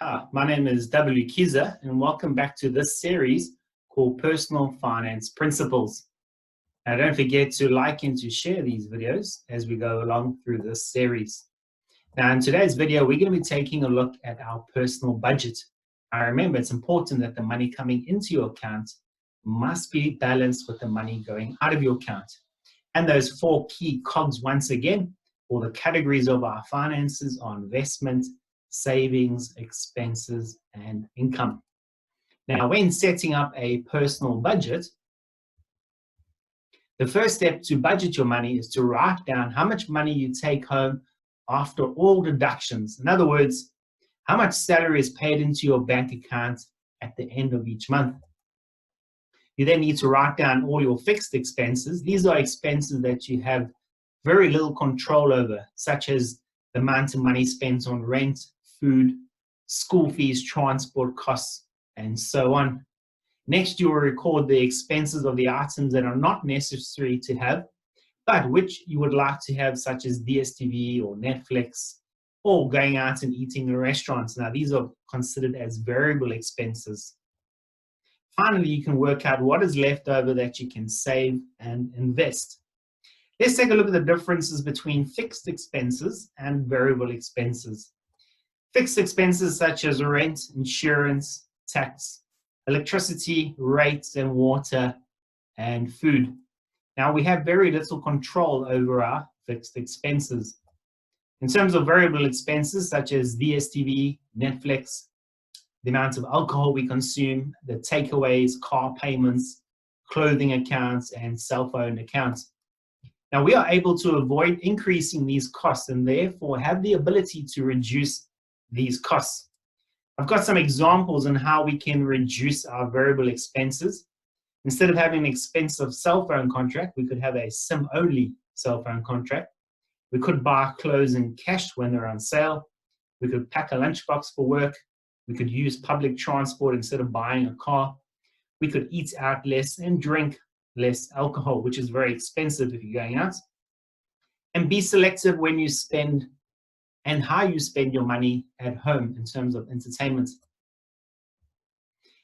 Hi, my name is W. Kiza, and welcome back to this series called Personal Finance Principles. Now, don't forget to like and to share these videos as we go along through this series. Now, in today's video, we're going to be taking a look at our personal budget. Now, remember, it's important that the money coming into your account must be balanced with the money going out of your account. And those four key cogs, once again, or the categories of our finances are investment, savings, expenses, and income. Now, when setting up a personal budget, the first step to budget your money is to write down how much money you take home after all deductions. In other words, how much salary is paid into your bank account at the end of each month. You then need to write down all your fixed expenses. These are expenses that you have very little control over, such as the amount of money spent on rent, food, school fees, transport costs, and so on. Next, you will record the expenses of the items that are not necessary to have, but which you would like to have, such as DSTV or Netflix, or going out and eating in restaurants. Now, these are considered as variable expenses. Finally, you can work out what is left over that you can save and invest. Let's take a look at the differences between fixed expenses and variable expenses. Fixed expenses such as rent, insurance, tax, electricity, rates, and water, and food. Now, we have very little control over our fixed expenses. In terms of variable expenses such as DSTV, Netflix, the amount of alcohol we consume, the takeaways, car payments, clothing accounts, and cell phone accounts. Now, we are able to avoid increasing these costs and therefore have the ability to reduce these costs. I've got some examples on how we can reduce our variable expenses. Instead of having an expensive cell phone contract, we could have a SIM-only cell phone contract. We could buy clothes in cash when they're on sale. We could pack a lunchbox for work. We could use public transport instead of buying a car. We could eat out less and drink less alcohol, which is very expensive if you're going out. And be selective when you spend and how you spend your money at home in terms of entertainment.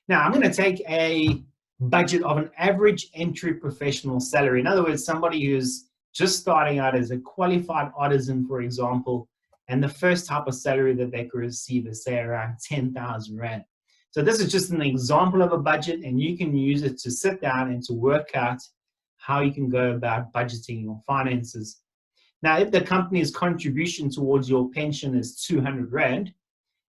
Now, I'm going to take a budget of an average entry professional salary. In other words, somebody who's just starting out as a qualified artisan, for example, and the first type of salary that they could receive is, say, around 10,000 Rand. So this is just an example of a budget, and you can use it to sit down and to work out how you can go about budgeting your finances. Now, if the company's contribution towards your pension is 200 Rand,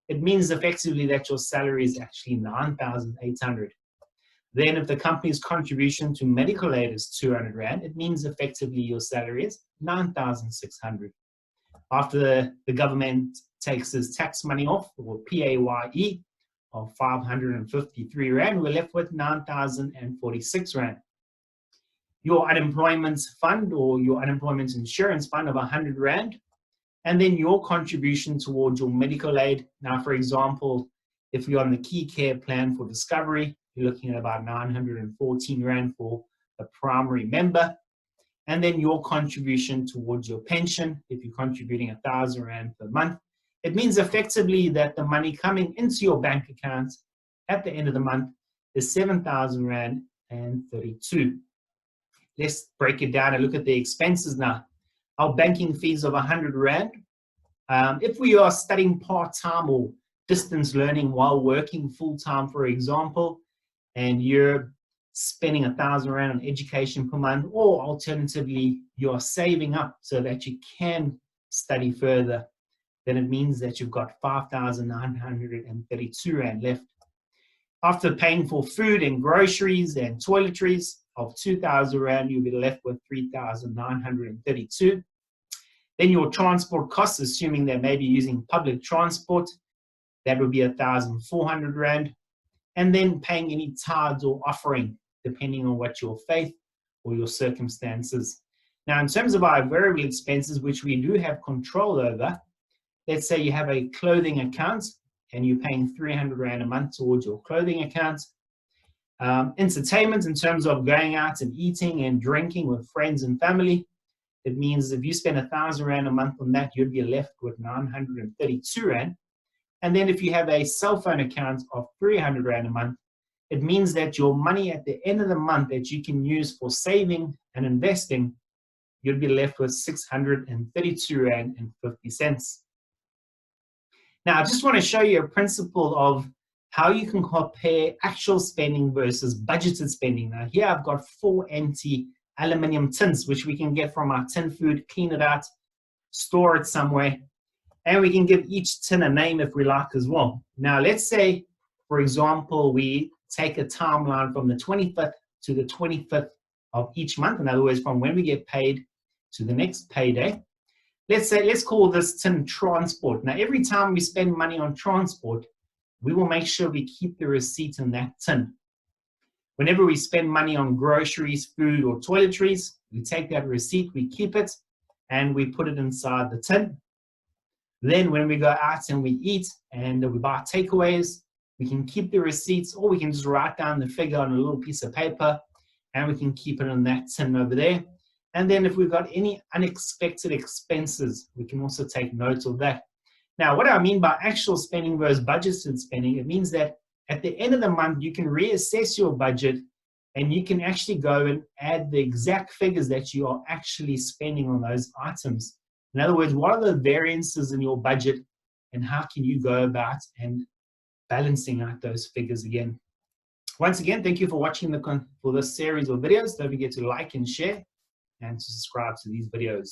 it means effectively that your salary is actually 9,800. Then if the company's contribution to medical aid is 200 Rand, it means effectively your salary is 9,600. After the government takes its tax money off, or PAYE, of 553 Rand, we're left with 9,046 Rand. Your unemployment fund or your unemployment insurance fund of 100 Rand, and then your contribution towards your medical aid. Now, for example, if you're on the Key Care plan for Discovery, you're looking at about 914 Rand for the primary member. And then your contribution towards your pension, if you're contributing 1,000 Rand per month, it means effectively that the money coming into your bank account at the end of the month is 7,000 Rand and 32. Let's break it down and look at the expenses now. Our banking fees of 100 Rand. If we are studying part-time or distance learning while working full-time, for example, and you're spending 1,000 Rand on education per month, or alternatively, you're saving up so that you can study further, then it means that you've got 5,932 Rand left. After paying for food and groceries and toiletries of 2,000 Rand, you'll be left with 3,932. Then your transport costs, assuming they may be using public transport, that would be 1,400 Rand. And then paying any tithes or offering, depending on what your faith or your circumstances. Now, in terms of our variable expenses, which we do have control over, let's say you have a clothing account and you're paying 300 Rand a month towards your clothing account. Entertainment, in terms of going out and eating and drinking with friends and family, it means if you spend 1,000 Rand a month on that, you'd be left with 932 Rand. And then if you have a cell phone account of 300 Rand a month, it means that your money at the end of the month that you can use for saving and investing, you'll be left with 632 Rand and 50 cents. Now, I just want to show you a principle of how you can compare actual spending versus budgeted spending. Now, here I've got 4 empty aluminum tins, which we can get from our tin food, clean it out, store it somewhere, and we can give each tin a name if we like as well. Now, let's say, for example, we take a timeline from the 25th to the 25th of each month. In other words, from when we get paid to the next payday. Let's call this tin transport. Now, every time we spend money on transport, we will make sure we keep the receipt in that tin. Whenever we spend money on groceries, food, or toiletries, we take that receipt, we keep it, and we put it inside the tin. Then when we go out and we eat and we buy takeaways, we can keep the receipts, or we can just write down the figure on a little piece of paper, and we can keep it in that tin over there. And then if we've got any unexpected expenses, we can also take note of that. Now, what I mean by actual spending versus budgeted spending, it means that at the end of the month, you can reassess your budget and you can actually go and add the exact figures that you are actually spending on those items. In other words, what are the variances in your budget and how can you go about and balancing out those figures again? Once again, thank you for watching for this series of videos. Don't forget to like and share and to subscribe to these videos.